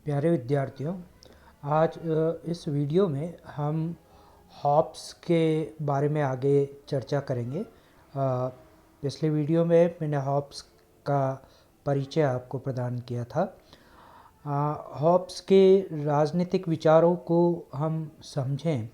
प्यारे विद्यार्थियों, आज इस वीडियो में हम हॉब्स के बारे में आगे चर्चा करेंगे। पिछले वीडियो में मैंने हॉब्स का परिचय आपको प्रदान किया था। हॉब्स के राजनीतिक विचारों को हम समझें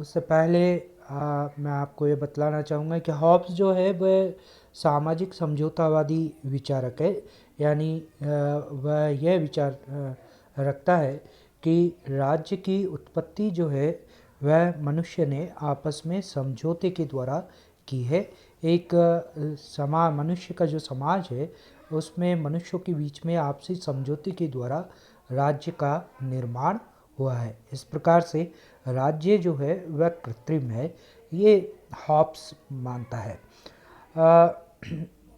उससे पहले मैं आपको ये बतलाना चाहूँगा कि हॉब्स जो है वह सामाजिक समझौतावादी विचारक है। यानी वह यह विचार रखता है कि राज्य की उत्पत्ति जो है वह मनुष्य ने आपस में समझौते के द्वारा की है। एक मनुष्य का जो समाज है उसमें मनुष्यों के बीच में आपसी समझौते के द्वारा राज्य का निर्माण हुआ है। इस प्रकार से राज्य जो है वह कृत्रिम है, ये हॉब्स मानता है।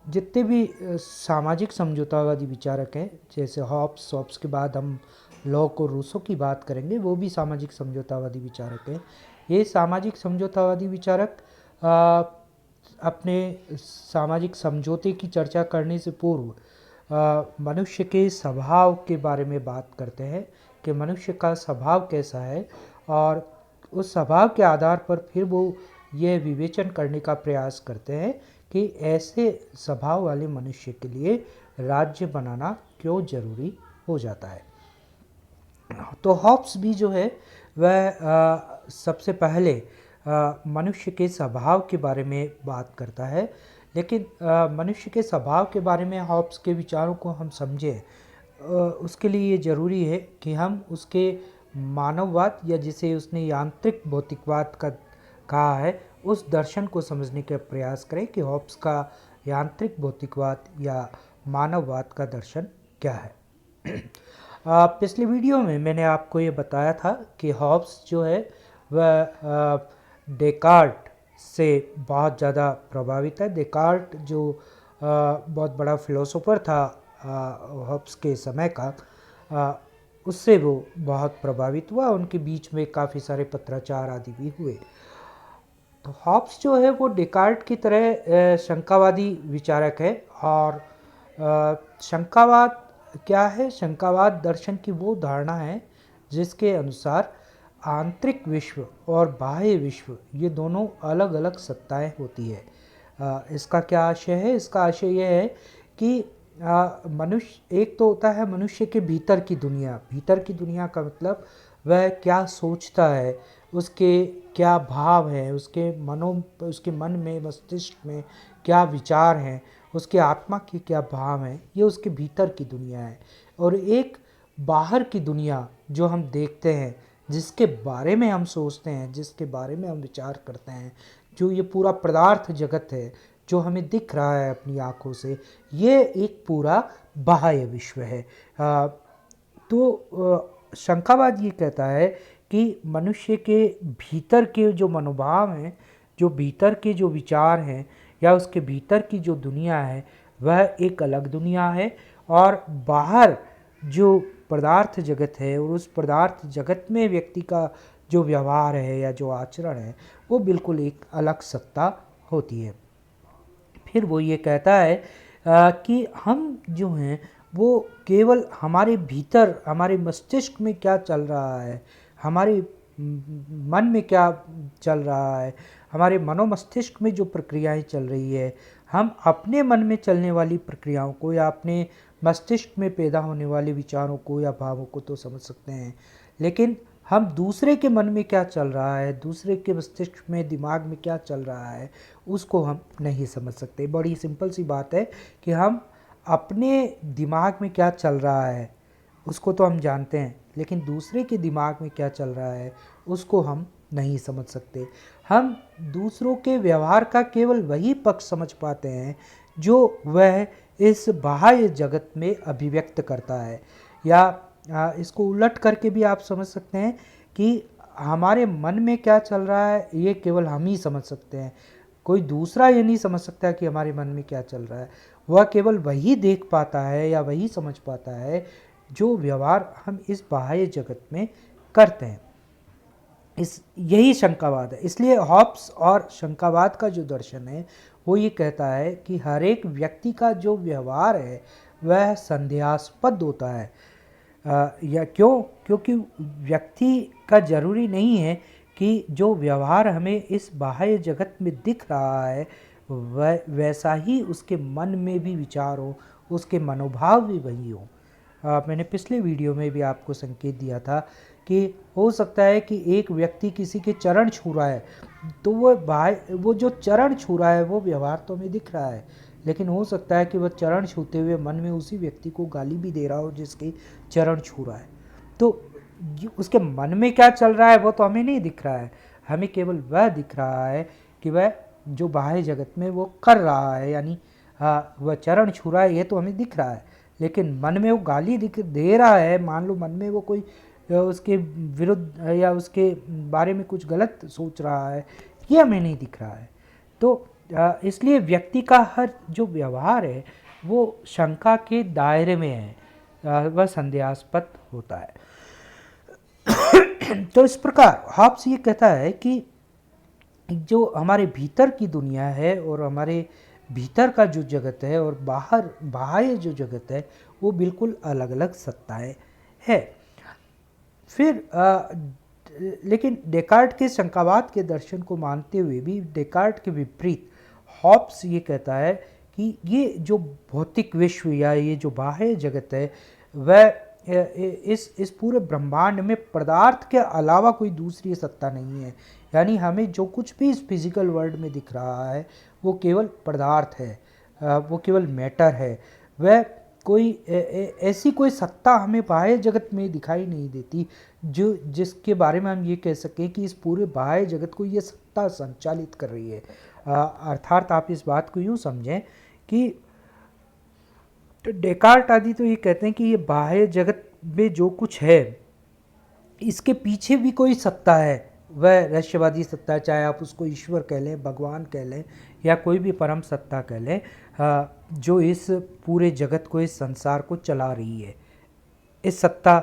जितने भी सामाजिक समझौतावादी विचारक हैं, जैसे हॉब्स के बाद हम लॉक और रूसो की बात करेंगे, वो भी सामाजिक समझौतावादी विचारक हैं। ये सामाजिक समझौतावादी विचारक अपने सामाजिक समझौते की चर्चा करने से पूर्व मनुष्य के स्वभाव के बारे में बात करते हैं कि मनुष्य का स्वभाव कैसा है, और उस स्वभाव के आधार पर फिर वो यह विवेचन करने का प्रयास करते हैं कि ऐसे स्वभाव वाले मनुष्य के लिए राज्य बनाना क्यों जरूरी हो जाता है। तो हॉब्स भी जो है वह सबसे पहले मनुष्य के स्वभाव के बारे में बात करता है। लेकिन मनुष्य के स्वभाव के बारे में हॉब्स के विचारों को हम समझें, उसके लिए ये ज़रूरी है कि हम उसके मानववाद या जिसे उसने यांत्रिक भौतिकवाद का कहा है उस दर्शन को समझने का प्रयास करें कि हॉब्स का यांत्रिक भौतिकवाद या मानववाद का दर्शन क्या है। पिछले वीडियो में मैंने आपको ये बताया था कि हॉब्स जो है वह डेकार्ट से बहुत ज़्यादा प्रभावित है। डेकार्ट जो बहुत बड़ा फिलोसोफर था हॉब्स के समय का, उससे वो बहुत प्रभावित हुआ। उनके बीच में काफ़ी सारे पत्राचार आदि भी हुए। तो हॉब्स जो है वो डेकार्ट की तरह शंकावादी विचारक है। और शंकावाद क्या है? शंकावाद दर्शन की वो धारणा है जिसके अनुसार आंतरिक विश्व और बाह्य विश्व ये दोनों अलग अलग सत्ताएं होती है। इसका क्या आशय है? इसका आशय यह है कि मनुष्य एक तो होता है मनुष्य के भीतर की दुनिया। भीतर की दुनिया का मतलब वह क्या सोचता है, उसके क्या भाव हैं, उसके मन में मस्तिष्क में क्या विचार हैं, उसके आत्मा के क्या भाव हैं, ये उसके भीतर की दुनिया है। और एक बाहर की दुनिया जो हम देखते हैं, जिसके बारे में हम सोचते हैं, जिसके बारे में हम विचार करते हैं, जो ये पूरा पदार्थ जगत है जो हमें दिख रहा है अपनी आँखों से, ये एक पूरा बाह्य विश्व है। तो शंकावाद ये कहता है कि मनुष्य के भीतर के जो मनोभाव हैं, जो भीतर के जो विचार हैं, या उसके भीतर की जो दुनिया है वह एक अलग दुनिया है, और बाहर जो पदार्थ जगत है और उस पदार्थ जगत में व्यक्ति का जो व्यवहार है या जो आचरण है वो बिल्कुल एक अलग सत्ता होती है। फिर वो ये कहता है कि हम जो हैं वो केवल हमारे भीतर, हमारे मस्तिष्क में क्या चल रहा है, हमारे मन में क्या चल रहा है, हमारे मनोमस्तिष्क में जो प्रक्रियाएं चल रही है, हम अपने मन में चलने वाली प्रक्रियाओं को या अपने मस्तिष्क में पैदा होने वाले विचारों को या भावों को तो समझ सकते हैं, लेकिन हम दूसरे के मन में क्या चल रहा है, दूसरे के मस्तिष्क में, दिमाग में क्या चल रहा है, उसको हम नहीं समझ सकते। बड़ी सिंपल सी बात है कि हम अपने दिमाग में क्या चल रहा है उसको तो हम जानते हैं, लेकिन दूसरे के दिमाग में क्या चल रहा है उसको हम नहीं समझ सकते। हम दूसरों के व्यवहार का केवल वही पक्ष समझ पाते हैं जो वह इस बाह्य जगत में अभिव्यक्त करता है। या इसको उलट करके भी आप समझ सकते हैं कि हमारे मन में क्या चल रहा है ये केवल हम ही समझ सकते हैं। कोई दूसरा ये नहीं समझ सकता कि हमारे मन में क्या चल रहा है। वह केवल वही देख पाता है या वही समझ पाता है जो व्यवहार हम इस बाह्य जगत में करते हैं। यही शंकावाद है। इसलिए हॉब्स और शंकावाद का जो दर्शन है वो ये कहता है कि हर एक व्यक्ति का जो व्यवहार है वह संदेहास्पद होता है। या क्यों? क्योंकि व्यक्ति का ज़रूरी नहीं है कि जो व्यवहार हमें इस बाह्य जगत में दिख रहा है वैसा ही उसके मन में भी विचार हो, उसके मनोभाव भी वही हो। मैंने पिछले वीडियो में भी आपको संकेत दिया था कि हो सकता है कि एक व्यक्ति किसी के चरण छू रहा है, तो वो जो चरण छू रहा है वो व्यवहार तो हमें दिख रहा है, लेकिन हो सकता है कि वह चरण छूते हुए मन में उसी व्यक्ति को गाली भी दे रहा हो जिसके चरण छू रहा है। तो उसके मन में क्या चल रहा है वो तो हमें नहीं दिख रहा है, हमें केवल वह दिख रहा है कि वह जो बाह्य जगत में वो कर रहा है, यानी वह चरण छू रहा है, ये तो हमें दिख रहा है, लेकिन मन में वो गाली दे रहा है, मान लो मन में वो कोई उसके विरुद्ध या उसके बारे में कुछ गलत सोच रहा है, ये हमें नहीं दिख रहा है। तो इसलिए व्यक्ति का हर जो व्यवहार है वो शंका के दायरे में है, वह संदेहास्पद होता है। तो इस प्रकार हॉब्स ये कहता है कि जो हमारे भीतर की दुनिया है और हमारे भीतर का जो जगत है और बाहर जो जगत है वो बिल्कुल अलग अलग सत्ताएं है। फिर लेकिन डेकार्ट के शंकावाद के दर्शन को मानते हुए भी डेकार्ट के विपरीत हॉब्स ये कहता है कि ये जो भौतिक विश्व या ये जो बाह्य जगत है वह इस पूरे ब्रह्मांड में पदार्थ के अलावा कोई दूसरी सत्ता नहीं है, यानी हमें जो कुछ भी इस फिजिकल वर्ल्ड में दिख रहा है वो केवल पदार्थ है, वो केवल मैटर है। वह कोई ऐसी कोई सत्ता हमें बाह्य जगत में दिखाई नहीं देती जिसके बारे में हम ये कह सकें कि इस पूरे बाह्य जगत को ये सत्ता संचालित कर रही है। अर्थात आप इस बात को यूँ समझें कि तो डेकार्ट आदि तो ये कहते हैं कि ये बाह्य जगत में जो कुछ है इसके पीछे भी कोई सत्ता है, वह रहस्यवादी सत्ता है, चाहे आप उसको ईश्वर कह लें, भगवान कह लें या कोई भी परम सत्ता कह लें, जो इस पूरे जगत को, इस संसार को चला रही है। इस सत्ता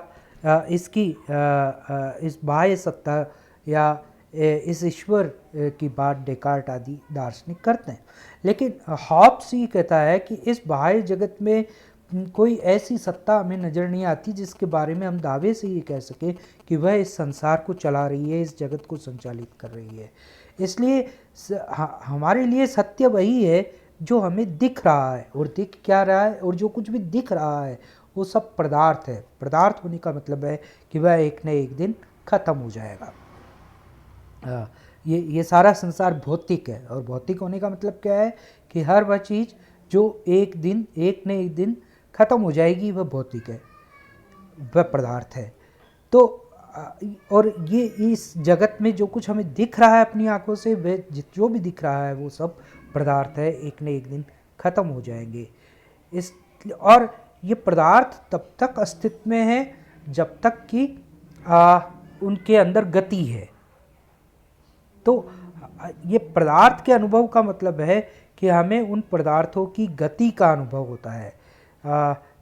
इस बाह्य सत्ता या इस ईश्वर की बात डेकार्ट आदि दार्शनिक करते हैं, लेकिन हॉब्स ये कहता है कि इस बाह्य जगत में कोई ऐसी सत्ता हमें नज़र नहीं आती जिसके बारे में हम दावे से ये कह सके कि वह इस संसार को चला रही है, इस जगत को संचालित कर रही है। इसलिए हमारे लिए सत्य वही है जो हमें दिख रहा है, और दिख क्या रहा है, और जो कुछ भी दिख रहा है वो सब पदार्थ है। पदार्थ होने का मतलब है कि वह एक न एक दिन ख़त्म हो जाएगा। ये सारा संसार भौतिक है, और भौतिक होने का मतलब क्या है कि हर वह चीज़ जो एक न एक दिन ख़त्म हो जाएगी वह भौतिक है, वह पदार्थ है। तो और ये इस जगत में जो कुछ हमें दिख रहा है अपनी आंखों से, वह जो भी दिख रहा है वो सब पदार्थ है, एक न एक दिन ख़त्म हो जाएंगे। और ये पदार्थ तब तक अस्तित्व में है जब तक कि उनके अंदर गति है। तो ये पदार्थ के अनुभव का मतलब है कि हमें उन पदार्थों की गति का अनुभव होता है।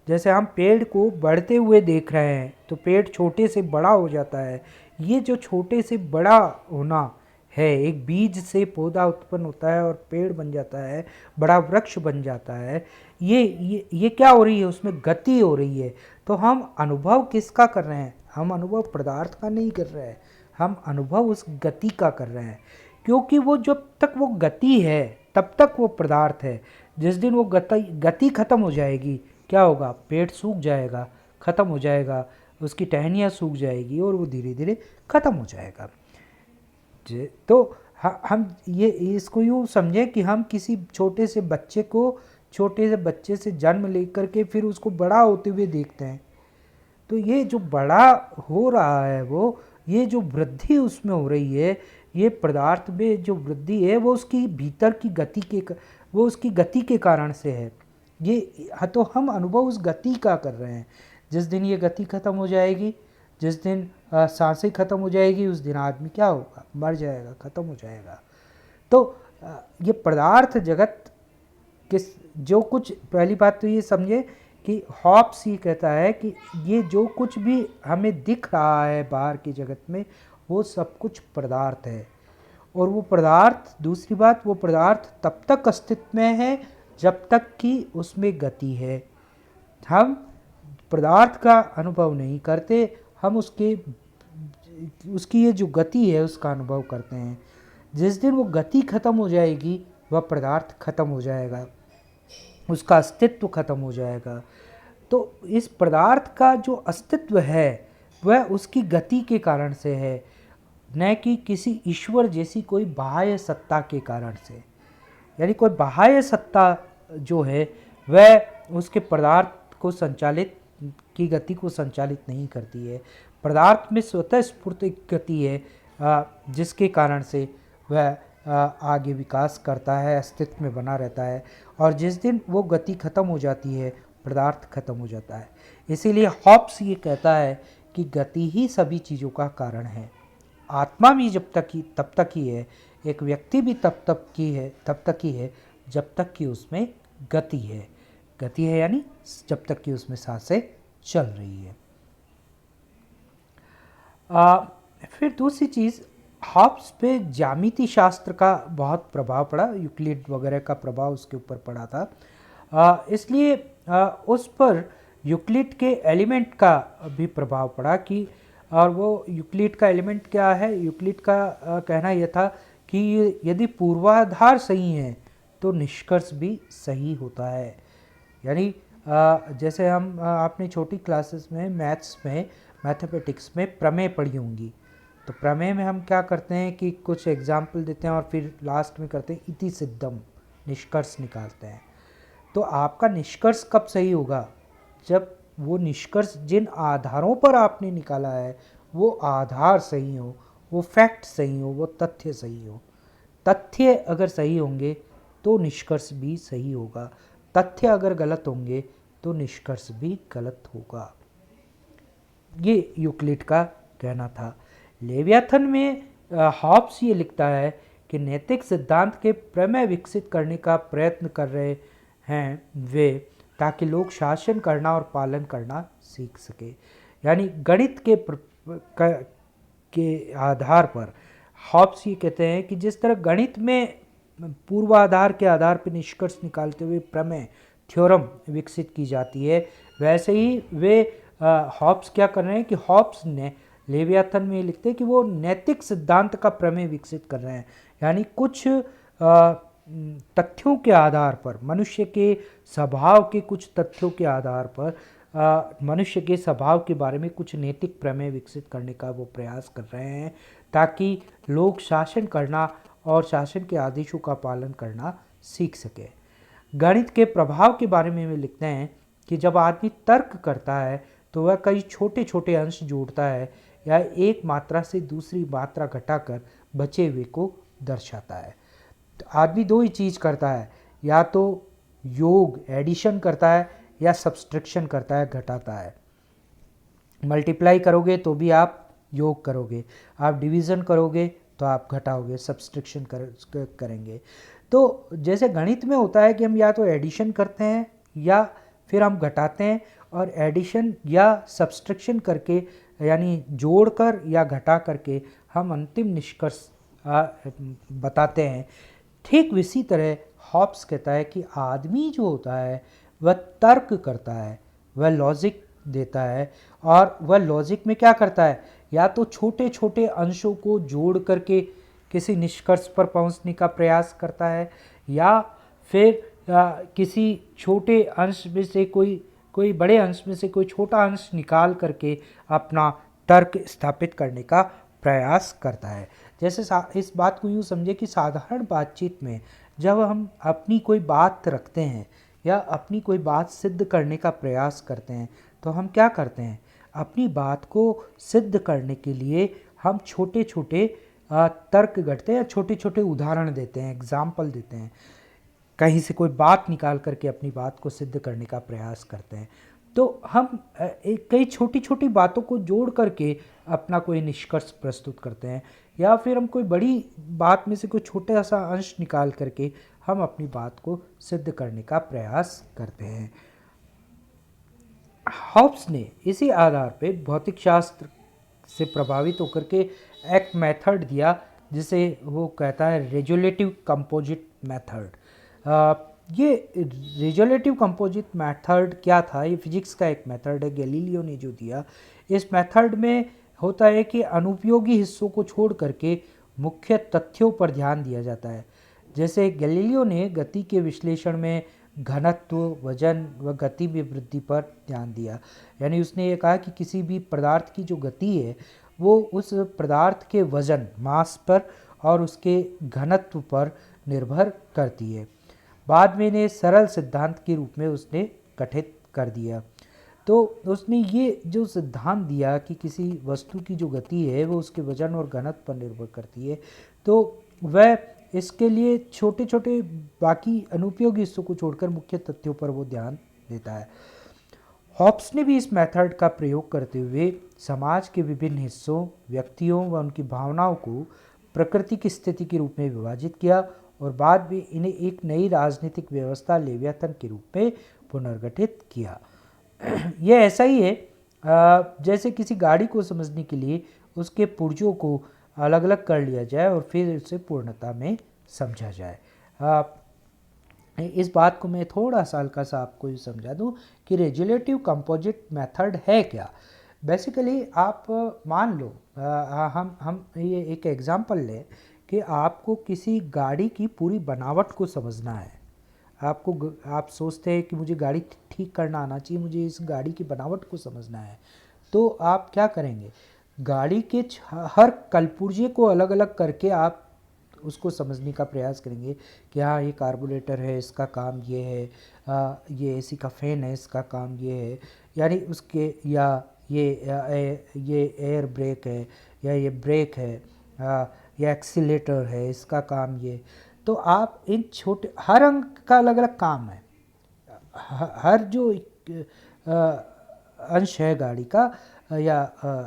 जैसे हम पेड़ को बढ़ते हुए देख रहे हैं तो पेड़ छोटे से बड़ा हो जाता है। ये जो छोटे से बड़ा होना है, एक बीज से पौधा उत्पन्न होता है और पेड़ बन जाता है, बड़ा वृक्ष बन जाता है, ये क्या हो रही है, उसमें गति हो रही है। तो हम अनुभव किसका कर रहे हैं? हम अनुभव पदार्थ का नहीं कर रहे हैं, हम अनुभव उस गति का कर रहे हैं, क्योंकि वो जब तक वो गति है तब तक वो पदार्थ है। जिस दिन वो गति खत्म हो जाएगी क्या होगा? पेड़ सूख जाएगा, ख़त्म हो जाएगा, उसकी टहनियाँ सूख जाएगी और वो धीरे धीरे ख़त्म हो जाएगा। तो हम ये इसको यूँ समझें कि हम किसी छोटे से बच्चे से जन्म लेकर के फिर उसको बड़ा होते हुए देखते हैं। तो ये जो बड़ा हो रहा है वो, ये जो वृद्धि उसमें हो रही है, ये पदार्थ में जो वृद्धि है वो उसकी भीतर की उसकी गति के कारण से है। ये तो हम अनुभव उस गति का कर रहे हैं। जिस दिन ये गति ख़त्म हो जाएगी, जिस दिन सांसें ख़त्म हो जाएगी, उस दिन आदमी क्या होगा? मर जाएगा, ख़त्म हो जाएगा। तो ये पदार्थ जगत जो कुछ, पहली बात तो ये समझे कि हॉब्स ये कहता है कि ये जो कुछ भी हमें दिख रहा है बाहर की जगत में वो सब कुछ पदार्थ है। और वो पदार्थ, दूसरी बात, वो पदार्थ तब तक अस्तित्व में है जब तक कि उसमें गति है। हम पदार्थ का अनुभव नहीं करते, हम उसकी ये जो गति है उसका अनुभव करते हैं। जिस दिन वो गति खत्म हो जाएगी वह पदार्थ खत्म हो जाएगा, उसका अस्तित्व खत्म हो जाएगा। तो इस पदार्थ का जो अस्तित्व है वह उसकी गति के कारण से है, न कि किसी ईश्वर जैसी कोई बाह्य सत्ता के कारण से। यानी कोई बाह्य सत्ता जो है वह उसके पदार्थ को संचालित की गति को संचालित नहीं करती है। पदार्थ में स्वतः स्फूर्त एक गति है जिसके कारण से वह आगे विकास करता है, अस्तित्व में बना रहता है। और जिस दिन वो गति खत्म हो जाती है पदार्थ खत्म हो जाता है। इसीलिए हॉब्स ये कहता है कि गति ही सभी चीज़ों का कारण है। आत्मा भी तब तक ही है, एक व्यक्ति भी तब तक ही है जब तक कि उसमें गति है। गति है यानी जब तक कि उसमें सांसें चल रही है। फिर दूसरी चीज़, हॉब्स पे ज्यामिति शास्त्र का बहुत प्रभाव पड़ा, यूक्लिड वगैरह का प्रभाव उसके ऊपर पड़ा था। इसलिए उस पर यूक्लिड के एलिमेंट का भी प्रभाव पड़ा कि, और वो यूक्लिड का एलिमेंट क्या है, यूक्लिड का कहना यह था कि यदि पूर्वाधार सही है तो निष्कर्ष भी सही होता है। यानी जैसे हम आपने छोटी क्लासेस में मैथमेटिक्स में प्रमेय पढ़ी होंगी, तो प्रमेय में हम क्या करते हैं कि कुछ एग्जाम्पल देते हैं और फिर लास्ट में करते हैं इति सिद्धम, निष्कर्ष निकालते हैं। तो आपका निष्कर्ष कब सही होगा? जब वो निष्कर्ष जिन आधारों पर आपने निकाला है वो आधार सही हो, वो फैक्ट सही हो, वो तथ्य सही हो। तथ्य अगर सही होंगे तो निष्कर्ष भी सही होगा, तथ्य अगर गलत होंगे तो निष्कर्ष भी गलत होगा। ये यूक्लिड का कहना था। लेवियाथन में हॉब्स ये लिखता है कि नैतिक सिद्धांत के प्रमेय विकसित करने का प्रयत्न कर रहे हैं वे, ताकि लोग शासन करना और पालन करना सीख सके। यानी गणित के आधार पर हॉब्स ये कहते हैं कि जिस तरह गणित में पूर्वाधार के आधार पर निष्कर्ष निकालते हुए प्रमेय थ्योरम विकसित की जाती है, वैसे ही वे हॉब्स क्या कर रहे हैं कि हॉब्स ने लेवियाथन में लिखते हैं कि वो नैतिक सिद्धांत का प्रमेय विकसित कर रहे हैं। यानी कुछ तथ्यों के आधार पर, मनुष्य के स्वभाव के कुछ तथ्यों के आधार पर मनुष्य के स्वभाव के बारे में कुछ नैतिक प्रमेय विकसित करने का वो प्रयास कर रहे हैं, ताकि लोग शासन करना और शासन के आदेशों का पालन करना सीख सके। गणित के प्रभाव के बारे में वे लिखते हैं कि जब आदमी तर्क करता है तो वह कई छोटे छोटे अंश जोड़ता है या एक मात्रा से दूसरी मात्रा घटाकर बचे हुए को दर्शाता है। तो आदमी दो ही चीज़ करता है, या तो योग एडिशन करता है या सब्सट्रैक्शन करता है, घटाता है। मल्टीप्लाई करोगे तो भी आप योग करोगे, आप डिवीज़न करोगे तो आप घटाओगे, सब्सट्रैक्शन करेंगे। तो जैसे गणित में होता है कि हम या तो एडिशन करते हैं या फिर हम घटाते हैं, और एडिशन या सब्सट्रैक्शन करके यानी जोड़कर या घटा करके हम अंतिम निष्कर्ष बताते हैं। ठीक इसी तरह हॉब्स कहता है कि आदमी जो होता है वह तर्क करता है, वह लॉजिक देता है, और वह लॉजिक में क्या करता है, या तो छोटे छोटे अंशों को जोड़ करके किसी निष्कर्ष पर पहुंचने का प्रयास करता है, या फिर किसी छोटे अंश में से कोई बड़े अंश में से कोई छोटा अंश निकाल करके अपना तर्क स्थापित करने का प्रयास करता है। जैसे इस बात को यूँ समझे कि साधारण बातचीत में जब हम अपनी कोई बात रखते हैं या अपनी कोई बात सिद्ध करने का प्रयास करते हैं, तो हम क्या करते हैं, अपनी बात को सिद्ध करने के लिए हम छोटे छोटे तर्क गढ़ते हैं, छोटे छोटे उदाहरण देते हैं, एग्जाम्पल देते हैं, कहीं से कोई बात निकाल करके अपनी बात को सिद्ध करने का प्रयास करते हैं। तो हम कई छोटी छोटी बातों को जोड़ करके अपना कोई निष्कर्ष प्रस्तुत करते हैं, या फिर हम कोई बड़ी बात में से कोई छोटा सा अंश निकाल करके हम अपनी बात को सिद्ध करने का प्रयास करते हैं। हॉब्स ने इसी आधार पे भौतिक शास्त्र से प्रभावित होकर के एक मेथड दिया जिसे वो कहता है रेजोल्यूटिव कंपोजिट मेथड। ये रिजोल्यूटिव कंपोजिट मेथड क्या था? ये फिजिक्स का एक मेथड है, गैलीलियो ने जो दिया। इस मेथड में होता है कि अनुपयोगी हिस्सों को छोड़ करके मुख्य तथ्यों पर ध्यान दिया जाता है। जैसे गैलीलियो ने गति के विश्लेषण में घनत्व, वजन व गति में वृद्धि पर ध्यान दिया। यानी उसने ये कहा कि किसी भी पदार्थ की जो गति है वो उस पदार्थ के वजन, मास पर और उसके घनत्व पर निर्भर करती है। बाद में इन्हें सरल सिद्धांत के रूप में उसने गठित कर दिया। तो उसने ये जो सिद्धांत दिया कि किसी वस्तु की जो गति है वो उसके वजन और घनत्व पर निर्भर करती है, तो वह इसके लिए छोटे छोटे बाकी अनुपयोगी हिस्सों को छोड़कर मुख्य तथ्यों पर वो ध्यान देता है। हॉब्स ने भी इस मेथड का प्रयोग करते हुए समाज के विभिन्न हिस्सों, व्यक्तियों व उनकी भावनाओं को प्रकृति की स्थिति के रूप में विभाजित किया और बाद में इन्हें एक नई राजनीतिक व्यवस्था लेवियाथन के रूप में पुनर्गठित किया। यह ऐसा ही है जैसे किसी गाड़ी को समझने के लिए उसके पुर्जों को अलग अलग कर लिया जाए और फिर उसे पूर्णता में समझा जाए। इस बात को मैं थोड़ा सा हल्का सा आपको समझा दूं कि रेजुलेटिव कंपोजिट मेथड है क्या। बेसिकली आप मान लो हम ये एक एग्जांपल लें कि आपको किसी गाड़ी की पूरी बनावट को समझना है। आप सोचते हैं कि मुझे गाड़ी ठीक करना आना चाहिए, मुझे इस गाड़ी की बनावट को समझना है। तो आप क्या करेंगे, गाड़ी के हर कलपुर्जे को अलग अलग करके आप उसको समझने का प्रयास करेंगे कि हाँ ये कार्बोरेटर है, इसका काम ये है, ये एसी का फ़ैन है, इसका काम ये है, यानी उसके या ये एयर ब्रेक है, या ये ब्रेक है, या एक्सीलेटर है, इसका काम ये। तो आप इन छोटे हर अंग का अलग अलग काम है। हर जो अंश है गाड़ी का या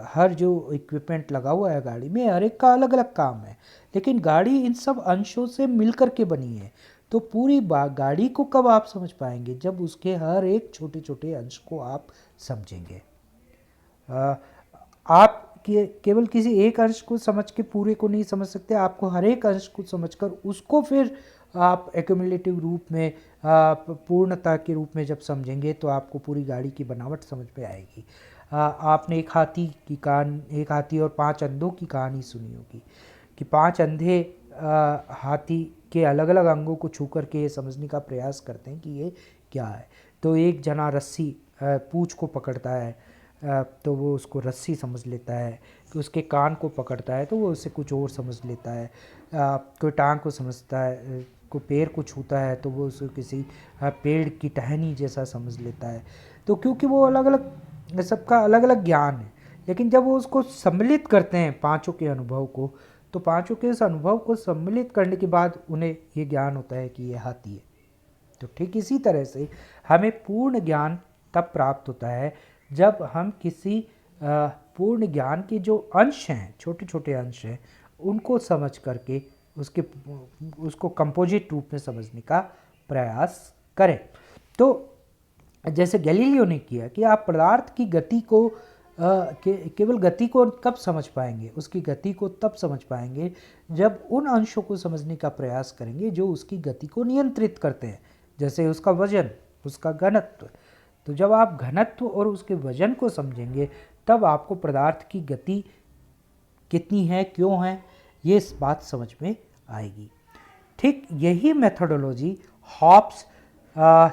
हर जो इक्विपमेंट लगा हुआ है गाड़ी में, हर एक का अलग अलग काम है, लेकिन गाड़ी इन सब अंशों से मिलकर के बनी है। तो पूरी गाड़ी को कब आप समझ पाएंगे, जब उसके हर एक छोटे छोटे अंश को आप समझेंगे। आप केवल किसी एक अंश को समझ के पूरे को नहीं समझ सकते, आपको हर एक अंश को समझकर उसको फिर आप एक्यूमुलेटिव रूप में पूर्णता के रूप में जब समझेंगे तो आपको पूरी गाड़ी की बनावट समझ में आएगी। आपने एक हाथी और 5 अंधों की कहानी सुनी होगी कि 5 अंधे हाथी के अलग अलग अंगों को छू करके ये समझने का प्रयास करते हैं कि ये क्या है। तो एक जना रस्सी पूंछ को पकड़ता है तो वो उसको रस्सी समझ लेता है, कि उसके कान को पकड़ता है तो वो उसे कुछ और समझ लेता है, कोई टांग को समझता है, कोई पैर को छूता है तो वो उसे किसी पेड़ की टहनी जैसा समझ लेता है। तो क्योंकि वो अलग अलग, सबका अलग अलग ज्ञान है, लेकिन जब वो उसको सम्मिलित करते हैं पांचों के अनुभव को, तो पांचों के इस अनुभव को सम्मिलित करने के बाद उन्हें ये ज्ञान होता है कि ये हाथी है। तो ठीक इसी तरह से हमें पूर्ण ज्ञान तब प्राप्त होता है जब हम किसी पूर्ण ज्ञान के जो अंश हैं, छोटे छोटे अंश हैं, उनको समझ करके उसको कंपोजिट रूप में समझने का प्रयास करें। तो जैसे गैलीलियो ने किया कि आप पदार्थ की गति को केवल गति को कब समझ पाएंगे, उसकी गति को तब समझ पाएंगे जब उन अंशों को समझने का प्रयास करेंगे जो उसकी गति को नियंत्रित करते हैं, जैसे उसका वजन, उसका घनत्व। तो जब आप घनत्व और उसके वजन को समझेंगे तब आपको पदार्थ की गति कितनी है, क्यों है, ये इस बात समझ में आएगी। ठीक यही मेथोडोलॉजी हॉब्स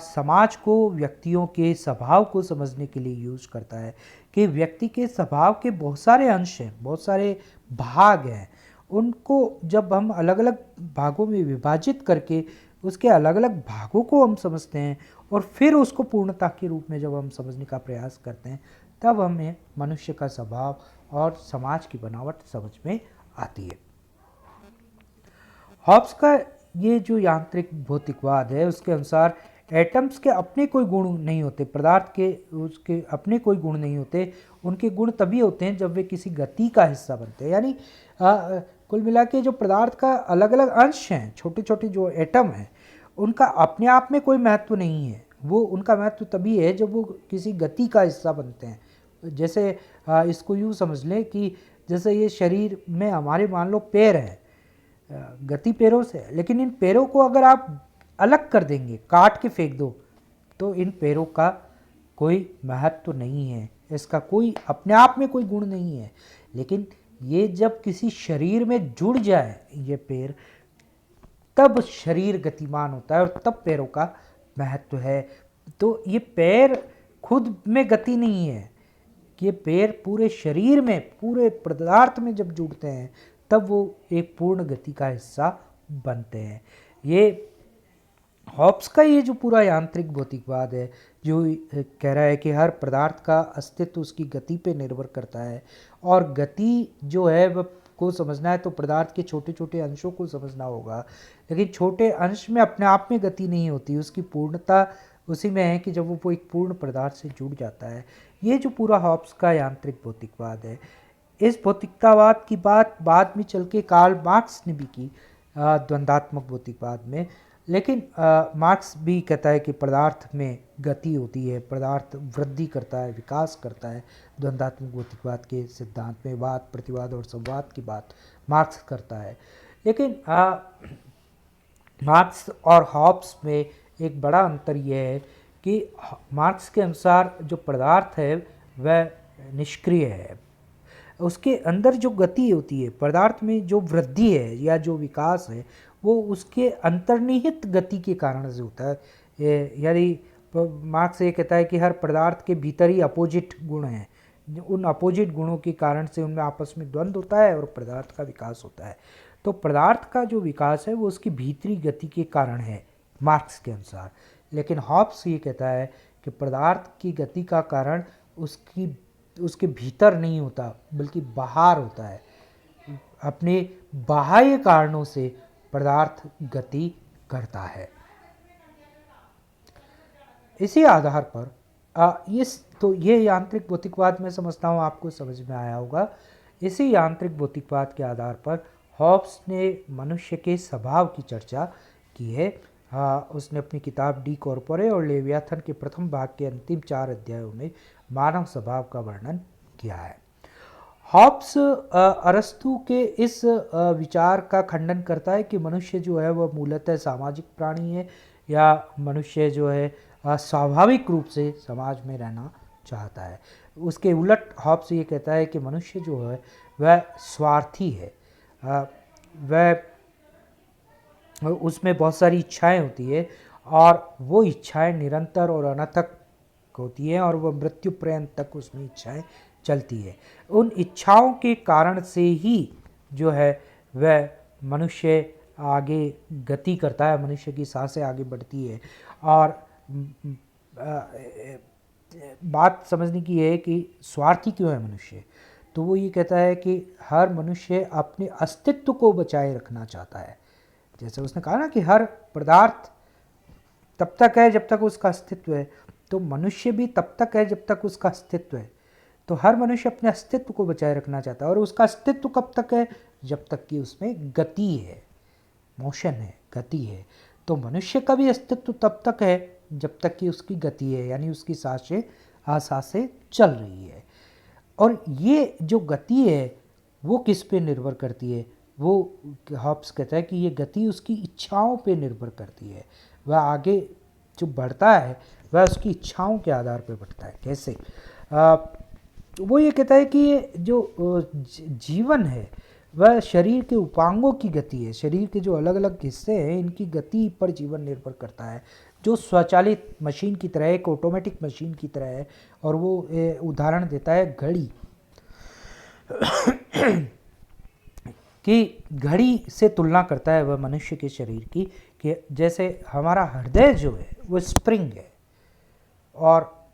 समाज को व्यक्तियों के स्वभाव को समझने के लिए यूज करता है कि व्यक्ति के स्वभाव के बहुत सारे अंश हैं, बहुत सारे भाग हैं, उनको जब हम अलग अलग भागों में विभाजित करके उसके अलग अलग भागों को हम समझते हैं और फिर उसको पूर्णता के रूप में जब हम समझने का प्रयास करते हैं, तब हमें मनुष्य का स्वभाव और समाज की बनावट समझ में आती है। हॉब्स का ये जो यांत्रिक भौतिकवाद है उसके अनुसार एटम्स के अपने कोई गुण नहीं होते, पदार्थ के उसके अपने कोई गुण नहीं होते, उनके गुण तभी होते हैं जब वे किसी गति का हिस्सा बनते हैं। यानी कुल मिला के जो पदार्थ का अलग अलग अंश हैं, छोटे छोटे जो एटम हैं, उनका अपने आप में कोई महत्व नहीं है, वो उनका महत्व तभी है जब वो किसी गति का हिस्सा बनते हैं। जैसे इसको यूँ समझ लें कि जैसे ये शरीर में हमारे मान लो पैर हैं, गति पैरों से है, लेकिन इन पैरों को अगर आप अलग कर देंगे, काट के फेंक दो, तो इन पैरों का कोई महत्व नहीं है, इसका कोई अपने आप में कोई गुण नहीं है। लेकिन ये जब किसी शरीर में जुड़ जाए ये पैर, तब शरीर गतिमान होता है और तब पैरों का महत्व है। तो ये पैर खुद में गति नहीं है, ये पैर पूरे शरीर में, पूरे पदार्थ में जब जुड़ते हैं तब वो एक पूर्ण गति का हिस्सा बनते हैं। ये हॉब्स का ये जो पूरा यांत्रिक भौतिकवाद है, जो कह रहा है कि हर पदार्थ का अस्तित्व उसकी गति पे निर्भर करता है, और गति जो है वह को समझना है तो पदार्थ के छोटे छोटे अंशों को समझना होगा। लेकिन छोटे अंश में अपने आप में गति नहीं होती, उसकी पूर्णता उसी में है कि जब वो एक पूर्ण पदार्थ से जुड़ जाता है। ये जो पूरा हॉब्स का यांत्रिक भौतिकवाद है, इस भौतिकतावाद की बात बाद में चल के कार्ल मार्क्स ने भी की द्वंद्वात्मक भौतिकवाद में। लेकिन मार्क्स भी कहता है कि पदार्थ में गति होती है, पदार्थ वृद्धि करता है, विकास करता है। द्वंद्वात्मक भौतिकवाद के सिद्धांत में वाद, प्रतिवाद और संवाद की बात मार्क्स करता है। लेकिन मार्क्स और हॉब्स में एक बड़ा अंतर यह है कि मार्क्स के अनुसार जो पदार्थ है वह निष्क्रिय है, उसके अंदर जो गति होती है, पदार्थ में जो वृद्धि है या जो विकास है, वो उसके अंतर्निहित गति के कारण से होता है। यदि मार्क्स ये कहता है कि हर पदार्थ के भीतर ही अपोजिट गुण हैं, उन अपोजिट गुणों के कारण से उनमें आपस में द्वंद्व होता है और पदार्थ का विकास होता है। तो पदार्थ का जो विकास है वो उसकी भीतरी गति के कारण है मार्क्स के अनुसार। लेकिन हॉब्स ये कहता है कि पदार्थ की गति का कारण उसके भीतर नहीं होता बल्कि बाहर होता है। अपने बाह्य कारणों से पदार्थ गति करता है। इसी आधार पर ये यांत्रिक भौतिकवाद में समझता हूँ आपको समझ में आया होगा। इसी यांत्रिक भौतिकवाद के आधार पर हॉब्स ने मनुष्य के स्वभाव की चर्चा की है। उसने अपनी किताब डी कॉर्पोरे और लेवियाथन के प्रथम भाग के अंतिम 4 अध्यायों में मानव स्वभाव का वर्णन किया है। हॉब्स अरस्तु के इस विचार का खंडन करता है कि मनुष्य जो है वह मूलतः सामाजिक प्राणी है, या मनुष्य जो है स्वाभाविक रूप से समाज में रहना चाहता है। उसके उलट हॉब्स ये कहता है कि मनुष्य जो है वह स्वार्थी है, वह उसमें बहुत सारी इच्छाएं होती है और वो इच्छाएं निरंतर और अनथक होती हैं और वह मृत्यु पर्यंत तक उसमें इच्छाएं चलती है। उन इच्छाओं के कारण से ही जो है वह मनुष्य आगे गति करता है, मनुष्य की सांसें आगे बढ़ती है। और बात समझने की है कि स्वार्थी क्यों है मनुष्य, तो वो ये कहता है कि हर मनुष्य अपने अस्तित्व को बचाए रखना चाहता है। जैसे उसने कहा ना कि हर पदार्थ तब तक है जब तक उसका अस्तित्व है, तो मनुष्य भी तब तक है जब तक उसका अस्तित्व है। तो हर मनुष्य अपने अस्तित्व को बचाए रखना चाहता है, और उसका अस्तित्व कब तक है? जब तक कि उसमें गति है, मोशन है, गति है। तो मनुष्य का भी अस्तित्व तब तक है जब तक कि उसकी गति है, यानी उसकी सांसें चल रही है। और ये जो गति है वो किस पे निर्भर करती है? वो हॉब्स कहता है कि ये गति उसकी इच्छाओं पे निर्भर करती है। वह आगे जो बढ़ता है वह उसकी इच्छाओं के आधार पर बढ़ता है। कैसे? वो ये कहता है कि ये जो जीवन है वह शरीर के उपांगों की गति है। शरीर के जो अलग अलग हिस्से हैं इनकी गति पर जीवन निर्भर करता है, जो स्वचालित मशीन की तरह है, एक ऑटोमेटिक मशीन की तरह है। और वो उदाहरण देता है घड़ी कि घड़ी से तुलना करता है वह मनुष्य के शरीर की, कि जैसे हमारा हृदय जो है वो स्प्रिंग है, और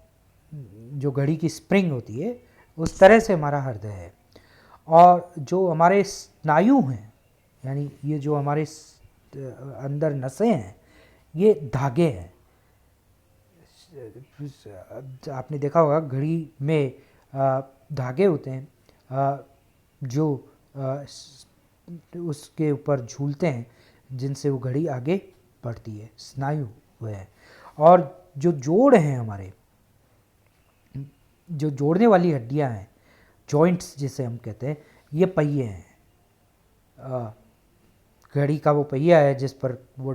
जो घड़ी की स्प्रिंग होती है उस तरह से हमारा हृदय है। और जो हमारे स्नायु हैं, यानी ये जो हमारे अंदर नसें हैं, ये धागे हैं। आपने देखा होगा घड़ी में धागे होते हैं जो उसके ऊपर झूलते हैं, जिनसे वो घड़ी आगे बढ़ती है, स्नायु वो है। और जो जोड़ हैं हमारे, जो जोड़ने वाली हड्डियां हैं, जॉइंट्स जिसे हम कहते हैं, ये पहिए हैं। घड़ी का वो पहिया है जिस पर वो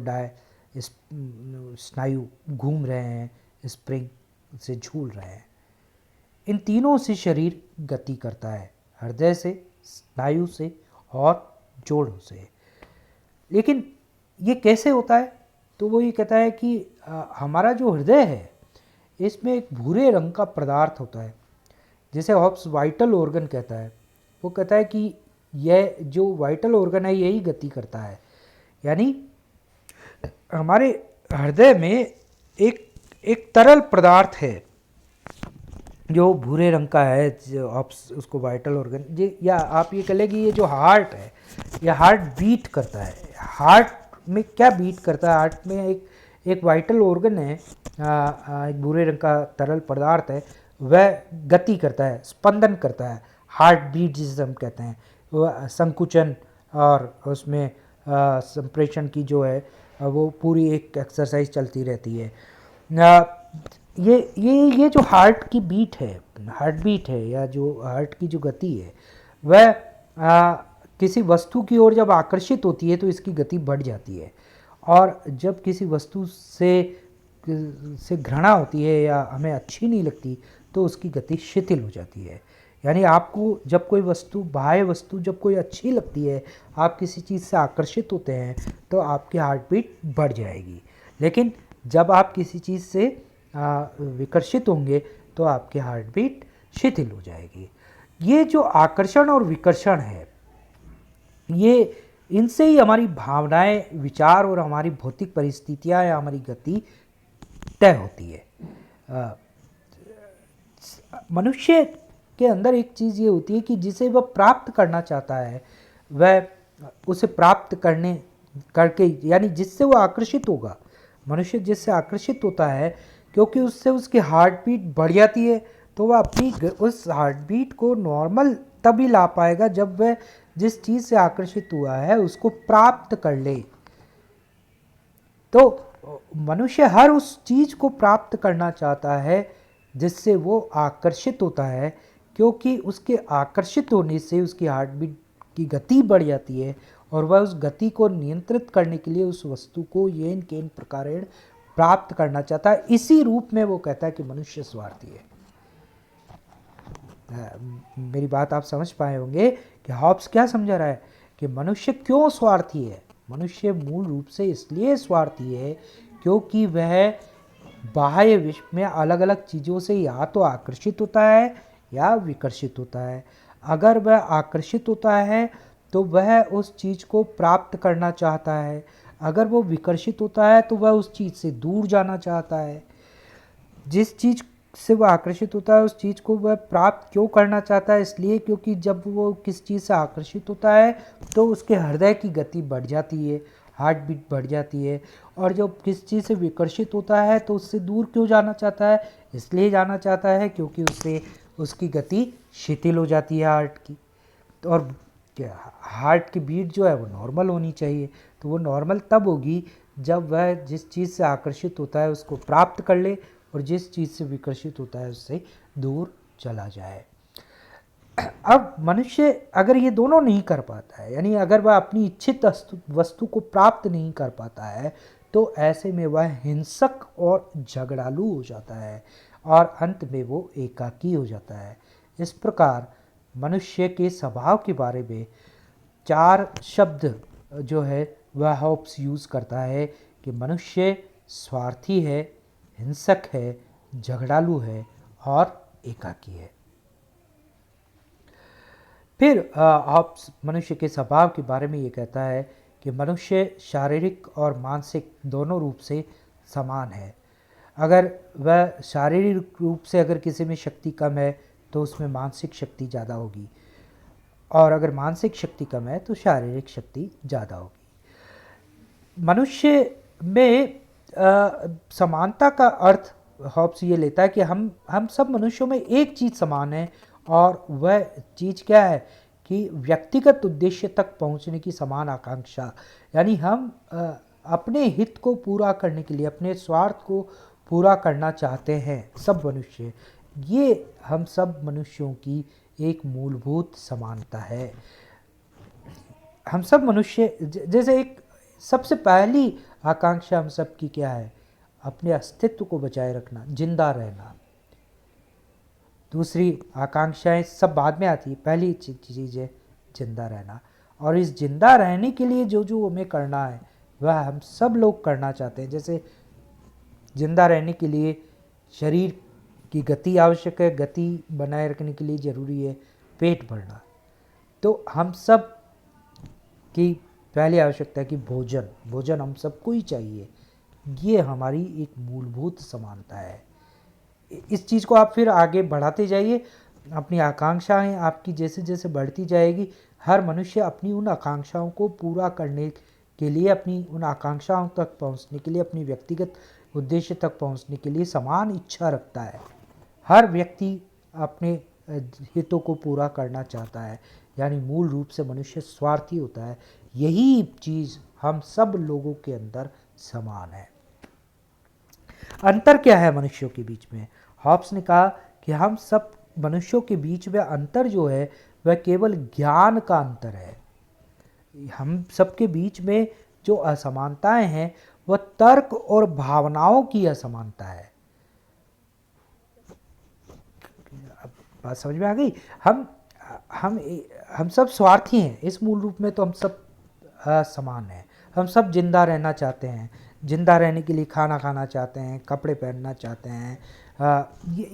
स्नायु घूम रहे हैं, स्प्रिंग से झूल रहे हैं। इन तीनों से शरीर गति करता है, हृदय से, स्नायु से और जोड़ों से। लेकिन ये कैसे होता है? तो वो ये कहता है कि हमारा जो हृदय है इसमें एक भूरे रंग का पदार्थ होता है, जिसे हॉब्स वाइटल ऑर्गन कहता है। वो कहता है कि यह जो वाइटल ऑर्गन है यही गति करता है। यानी हमारे हृदय में एक एक तरल पदार्थ है जो भूरे रंग का है, जो आप उसको वाइटल ऑर्गन जी, या आप ये कह लें कि ये जो हार्ट है, ये हार्ट बीट करता है। हार्ट में क्या बीट करता है? हार्ट में एक वाइटल ऑर्गन है, एक भूरे रंग का तरल पदार्थ है, वह गति करता है, स्पंदन करता है। हार्ट बीट जिसे हम कहते हैं, वह संकुचन और उसमें संप्रेषण की जो है वो पूरी एक एक्सरसाइज चलती रहती है। ये जो हार्ट की बीट है, हार्ट बीट है, या जो हार्ट की जो गति है, वह किसी वस्तु की ओर जब आकर्षित होती है तो इसकी गति बढ़ जाती है, और जब किसी वस्तु से घृणा होती है या हमें अच्छी नहीं लगती तो उसकी गति शिथिल हो जाती है। यानी आपको जब कोई वस्तु, बाह्य वस्तु जब कोई अच्छी लगती है, आप किसी चीज़ से आकर्षित होते हैं तो आपकी हार्ट बीट बढ़ जाएगी। लेकिन जब आप किसी चीज़ से विकर्षित होंगे तो आपकी हार्ट बीट शिथिल हो जाएगी। ये जो आकर्षण और विकर्षण है, ये इनसे ही हमारी भावनाएं, विचार और हमारी भौतिक परिस्थितियां या हमारी गति तय होती है। मनुष्य के अंदर एक चीज़ ये होती है कि जिसे वह प्राप्त करना चाहता है, वह उसे प्राप्त करके, यानी जिससे वो आकर्षित होगा, मनुष्य जिससे आकर्षित होता है, क्योंकि उससे उसकी हार्ट बीट बढ़ जाती है, तो वह अपनी उस हार्ट बीट को नॉर्मल तभी ला पाएगा जब वह जिस चीज़ से आकर्षित हुआ है उसको प्राप्त कर ले। तो मनुष्य हर उस चीज़ को प्राप्त करना चाहता है जिससे वो आकर्षित होता है, क्योंकि उसके आकर्षित होने से उसकी हार्ट बीट की गति बढ़ जाती है, और वह उस गति को नियंत्रित करने के लिए उस वस्तु को येन केन प्रकारेण प्राप्त करना चाहता है। इसी रूप में वो कहता है कि मनुष्य स्वार्थी है। मेरी बात आप समझ पाए होंगे कि हॉब्स क्या समझा रहा है कि मनुष्य क्यों स्वार्थी है। मनुष्य मूल रूप से इसलिए स्वार्थी है क्योंकि वह बाह्य विश्व में अलग अलग चीज़ों से या तो आकर्षित होता है या विकर्षित होता है। अगर वह आकर्षित होता है तो वह उस चीज़ को प्राप्त करना चाहता है, अगर वो विकर्षित होता है तो वह उस चीज़ से दूर जाना चाहता है। जिस चीज़ से वह आकर्षित होता है उस चीज़ को वह प्राप्त क्यों करना चाहता है? इसलिए क्योंकि जब वो किस चीज़ से आकर्षित होता है तो उसके हृदय की गति बढ़ जाती है, हार्ट बीट बढ़ जाती है। और जब किस चीज़ से विकर्षित होता है तो उससे दूर क्यों जाना चाहता है? इसलिए जाना चाहता है क्योंकि उससे उसकी गति शिथिल हो जाती है हार्ट की, और हार्ट की बीट जो है वो नॉर्मल होनी चाहिए। तो वो नॉर्मल तब होगी जब वह जिस चीज़ से आकर्षित होता है उसको प्राप्त कर ले, और जिस चीज़ से विकर्षित होता है उससे दूर चला जाए। अब मनुष्य अगर ये दोनों नहीं कर पाता है, यानी अगर वह अपनी इच्छित वस्तु को प्राप्त नहीं कर पाता है, तो ऐसे में वह हिंसक और झगड़ालू हो जाता है, और अंत में वो एकाकी हो जाता है। इस प्रकार मनुष्य के स्वभाव के बारे में 4 शब्द जो है वह हॉब्स यूज़ करता है कि मनुष्य स्वार्थी है, हिंसक है, झगड़ालू है और एकाकी है। फिर हॉब्स मनुष्य के स्वभाव के बारे में ये कहता है कि मनुष्य शारीरिक और मानसिक दोनों रूप से समान है। अगर वह शारीरिक रूप से अगर किसी में शक्ति कम है तो उसमें मानसिक शक्ति ज़्यादा होगी, और अगर मानसिक शक्ति कम है तो शारीरिक शक्ति ज़्यादा होगी। मनुष्य में समानता का अर्थ हॉब्स ये लेता है कि हम सब मनुष्यों में एक चीज़ समान है, और वह चीज़ क्या है कि व्यक्तिगत उद्देश्य तक पहुंचने की समान आकांक्षा। यानी हम अपने हित को पूरा करने के लिए, अपने स्वार्थ को पूरा करना चाहते हैं सब मनुष्य। ये हम सब मनुष्यों की एक मूलभूत समानता है। हम सब मनुष्य जैसे एक सबसे पहली आकांक्षा हम सब की क्या है? अपने अस्तित्व को बचाए रखना, जिंदा रहना। दूसरी आकांक्षाएं सब बाद में आती है, पहली चीज़ है जिंदा रहना। और इस जिंदा रहने के लिए जो जो हमें करना है वह हम सब लोग करना चाहते हैं। जैसे जिंदा रहने के लिए शरीर की गति आवश्यक है, गति बनाए रखने के लिए ज़रूरी है पेट भरना। तो हम सब की पहली आवश्यकता है कि भोजन हम सबको ही चाहिए। ये हमारी एक मूलभूत समानता है। इस चीज़ को आप फिर आगे बढ़ाते जाइए, अपनी आकांक्षाएं आपकी जैसे जैसे बढ़ती जाएगी, हर मनुष्य अपनी उन आकांक्षाओं को पूरा करने के लिए, अपनी उन आकांक्षाओं तक पहुंचने के लिए, अपनी व्यक्तिगत उद्देश्य तक पहुंचने के लिए समान इच्छा रखता है। हर व्यक्ति अपने हितों को पूरा करना चाहता है, यानी मूल रूप से मनुष्य स्वार्थी होता है। यही चीज़ हम सब लोगों के अंदर समान है। अंतर क्या है मनुष्यों के बीच में? हॉब्स ने कहा कि हम सब मनुष्यों के बीच में अंतर जो है वह केवल ज्ञान का अंतर है। हम सबके बीच में जो असमानताएं हैं वह तर्क और भावनाओं की असमानता है। बात समझ में आ गई? हम सब स्वार्थी हैं, इस मूल रूप में तो हम सब समान हैं। हम सब जिंदा रहना चाहते हैं, जिंदा रहने के लिए खाना खाना चाहते हैं, कपड़े पहनना चाहते हैं।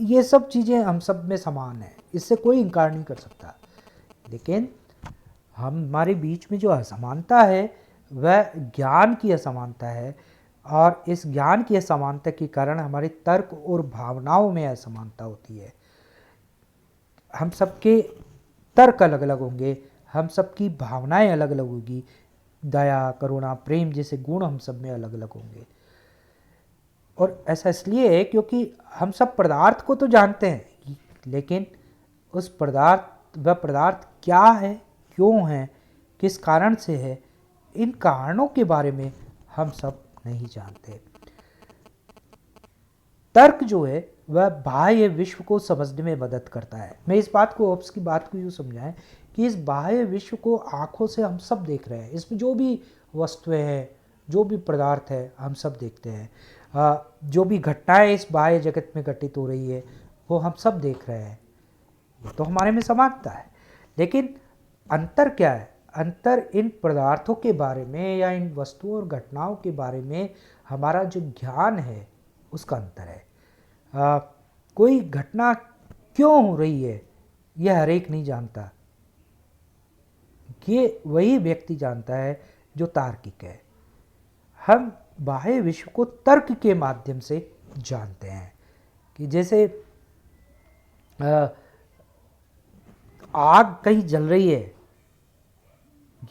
ये सब चीज़ें हम सब में समान हैं, इससे कोई इनकार नहीं कर सकता। लेकिन हमारे बीच में जो असमानता है वह ज्ञान की असमानता है, और इस ज्ञान की असमानता के कारण हमारे तर्क और भावनाओं में असमानता होती है। हम सबके तर्क अलग अलग होंगे, हम सबकी भावनाएं अलग अलग होगी, दया, करुणा, प्रेम जैसे गुण हम सब में अलग अलग होंगे। और ऐसा इसलिए है क्योंकि हम सब पदार्थ को तो जानते हैं, लेकिन उस वह पदार्थ क्या है, क्यों है, किस कारण से है, इन कारणों के बारे में हम सब नहीं जानते। तर्क जो है वह बाह्य विश्व को समझने में मदद करता है। मैं इस बात को, हॉब्स की बात को यूँ समझाएं कि इस बाह्य विश्व को आँखों से हम सब देख रहे हैं, इसमें जो भी वस्तुएं हैं, जो भी पदार्थ है, हम सब देखते हैं। जो भी घटनाएं इस बाह्य जगत में घटित हो रही है वो हम सब देख रहे हैं। ये तो हमारे में समानता है। लेकिन अंतर क्या है? अंतर इन पदार्थों के बारे में या इन वस्तुओं और घटनाओं के बारे में हमारा जो ज्ञान है उसका अंतर है। कोई घटना क्यों हो रही है यह हर एक नहीं जानता, ये वही व्यक्ति जानता है जो तार्किक है। हम बाह्य विश्व को तर्क के माध्यम से जानते हैं कि जैसे आग कहीं जल रही है,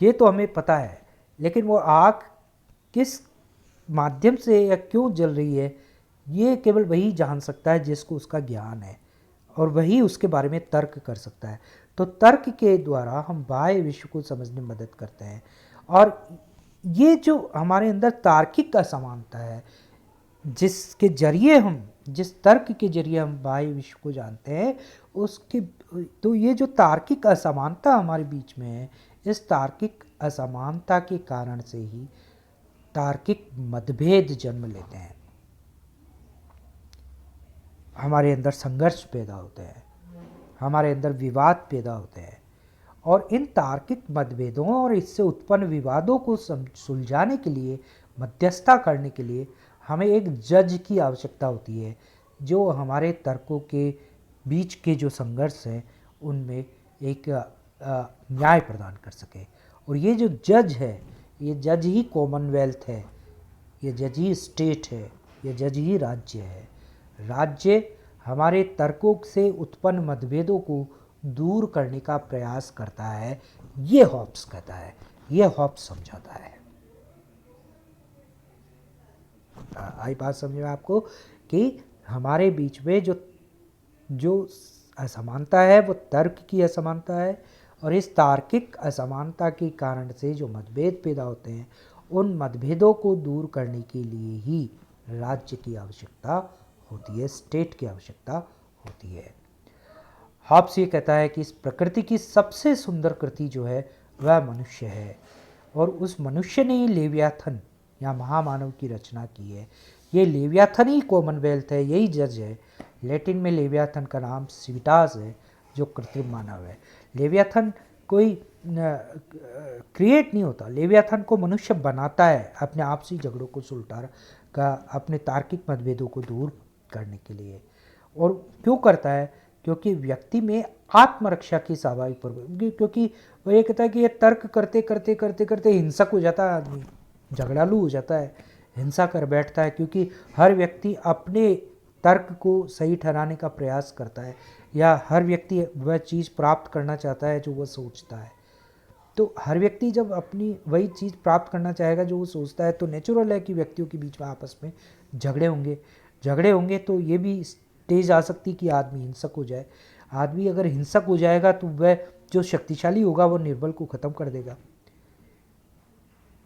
ये तो हमें पता है, लेकिन वो आग किस माध्यम से या क्यों जल रही है ये केवल वही जान सकता है जिसको उसका ज्ञान है, और वही उसके बारे में तर्क कर सकता है। तो तर्क के द्वारा हम बाह्य विश्व को समझने में मदद करते हैं। और ये जो हमारे अंदर तार्किक असमानता है, जिसके जरिए हम, जिस तर्क के जरिए हम बाह्य विश्व को जानते हैं, उसके, तो ये जो तार्किक असमानता हमारे बीच में है, इस तार्किक असमानता के कारण से ही तार्किक मतभेद जन्म लेते हैं। हमारे अंदर संघर्ष पैदा होते हैं, हमारे अंदर विवाद पैदा होते हैं, और इन तार्किक मतभेदों और इससे उत्पन्न विवादों को सुलझाने के लिए, मध्यस्थता करने के लिए हमें एक जज की आवश्यकता होती है, जो हमारे तर्कों के बीच के जो संघर्ष हैं उनमें एक न्याय प्रदान कर सके। और ये जो जज है, ये जज ही कॉमनवेल्थ है, ये जज ही स्टेट है, ये जज ही राज्य है। राज्य हमारे तर्कों से उत्पन्न मतभेदों को दूर करने का प्रयास करता है, ये हॉब्स कहता है, ये हॉब्स समझाता है। आई बात समझ में आपको कि हमारे बीच में जो असमानता है वो तर्क की असमानता है, और इस तार्किक असमानता के कारण से जो मतभेद पैदा होते हैं, उन मतभेदों को दूर करने के लिए ही राज्य की आवश्यकता होती है, स्टेट की आवश्यकता होती है। हॉब्स ये कहता है कि इस प्रकृति की सबसे सुंदर कृति जो है वह मनुष्य है, और उस मनुष्य ने ही लेवियाथन या महामानव की रचना की है। ये लेवियाथन ही कॉमनवेल्थ है, यही जज है। लैटिन में लेवियाथन का नाम सिविटास है, जो कृत्रिम मानव है। लेवियाथन कोई क्रिएट नहीं होता, लेवियाथन को मनुष्य बनाता है अपने आपसी झगड़ों को सुलटा का, अपने तार्किक मतभेदों को दूर करने के लिए। और क्यों करता है? क्योंकि व्यक्ति में आत्मरक्षा की स्वाभाविक प्रवृत्ति, क्योंकि वो ये कहता है कि ये तर्क करते करते करते करते हिंसक हो जाता है, आदमी झगड़ालू हो जाता है, हिंसा कर बैठता है, क्योंकि हर व्यक्ति अपने तर्क को सही ठहराने का प्रयास करता है, या हर व्यक्ति वह चीज़ प्राप्त करना चाहता है जो वह सोचता है। तो हर व्यक्ति जब अपनी वही चीज़ प्राप्त करना चाहेगा जो वो सोचता है, तो नेचुरल है कि व्यक्तियों के बीच में आपस में झगड़े होंगे तो ये भी स्टेज आ सकती कि आदमी हिंसक हो जाए। आदमी अगर हिंसक हो जाएगा तो वह जो शक्तिशाली होगा वो निर्बल को ख़त्म कर देगा।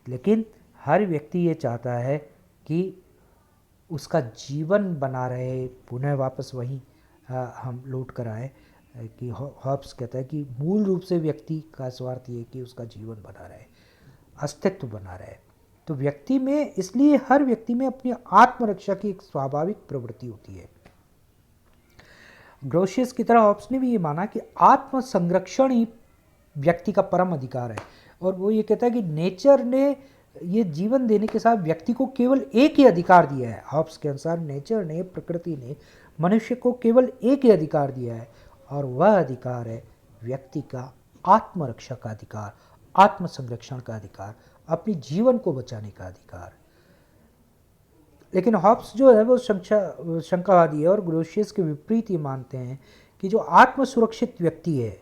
लेकिन हर व्यक्ति ये चाहता है कि उसका जीवन बना रहे, पुनः वापस वहीं हम लौट कर आए कि हॉब्स कहता है कि मूल रूप से व्यक्ति का स्वार्थ ये कि उसका जीवन बना रहे, अस्तित्व बना रहे। तो व्यक्ति में, इसलिए हर व्यक्ति में अपनी आत्मरक्षा की एक स्वाभाविक प्रवृत्ति होती है। ग्रोशियस की तरह हॉब्स ने भी ये माना कि आत्म संरक्षण ही व्यक्ति का परम अधिकार है। और वो ये कहता है कि नेचर ने ये जीवन देने के साथ व्यक्ति को केवल एक ही अधिकार दिया है। हॉब्स के अनुसार नेचर ने, प्रकृति ने मनुष्य को केवल एक ही अधिकार दिया है, और वह अधिकार है व्यक्ति का आत्मरक्षा का अधिकार, आत्म संरक्षण का अधिकार, अपनी जीवन को बचाने का अधिकार। लेकिन हॉब्स जो है वो शंकावादी है, और ग्रोशियस के विपरीत ये मानते हैं कि जो आत्म सुरक्षित व्यक्ति है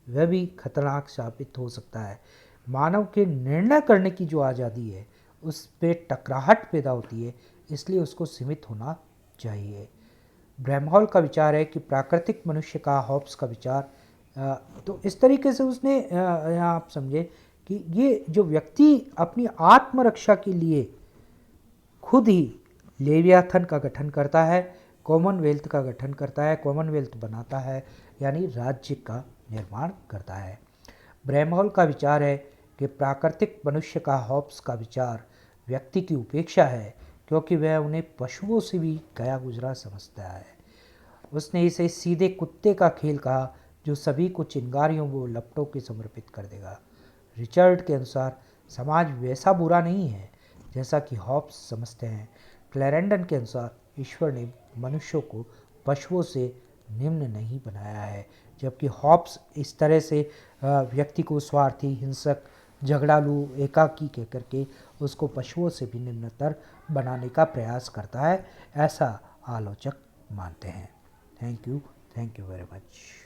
वह भी खतरनाक साबित हो सकता है। मानव के निर्णय करने की जो आज़ादी है उस पर टकराहट पैदा होती है, इसलिए उसको सीमित होना चाहिए। ब्रह्महॉल का विचार है कि प्राकृतिक मनुष्य का, हॉब्स का विचार, तो इस तरीके से उसने यहाँ आप समझे कि ये जो व्यक्ति अपनी आत्मरक्षा के लिए खुद ही लेवियाथन का गठन करता है, कॉमनवेल्थ का गठन करता है, कॉमनवेल्थ बनाता है, यानी राज्य का निर्माण करता है। ब्रह्महॉल का विचार है कि प्राकृतिक मनुष्य का, हॉब्स का विचार व्यक्ति की उपेक्षा है, क्योंकि वह उन्हें पशुओं से भी गया गुजरा समझता है। उसने इसे सीधे कुत्ते का खेल कहा जो सभी को चिंगारियों व लपटों के समर्पित कर देगा। रिचर्ड के अनुसार समाज वैसा बुरा नहीं है जैसा कि हॉब्स समझते हैं। क्लैरेंडन के अनुसार ईश्वर ने मनुष्यों को पशुओं से निम्न नहीं बनाया है, जबकि हॉब्स इस तरह से व्यक्ति को स्वार्थी, हिंसक, झगड़ालू, एकाकी कह करके उसको पशुओं से भी निम्नतर बनाने का प्रयास करता है, ऐसा आलोचक मानते हैं। Thank you very much.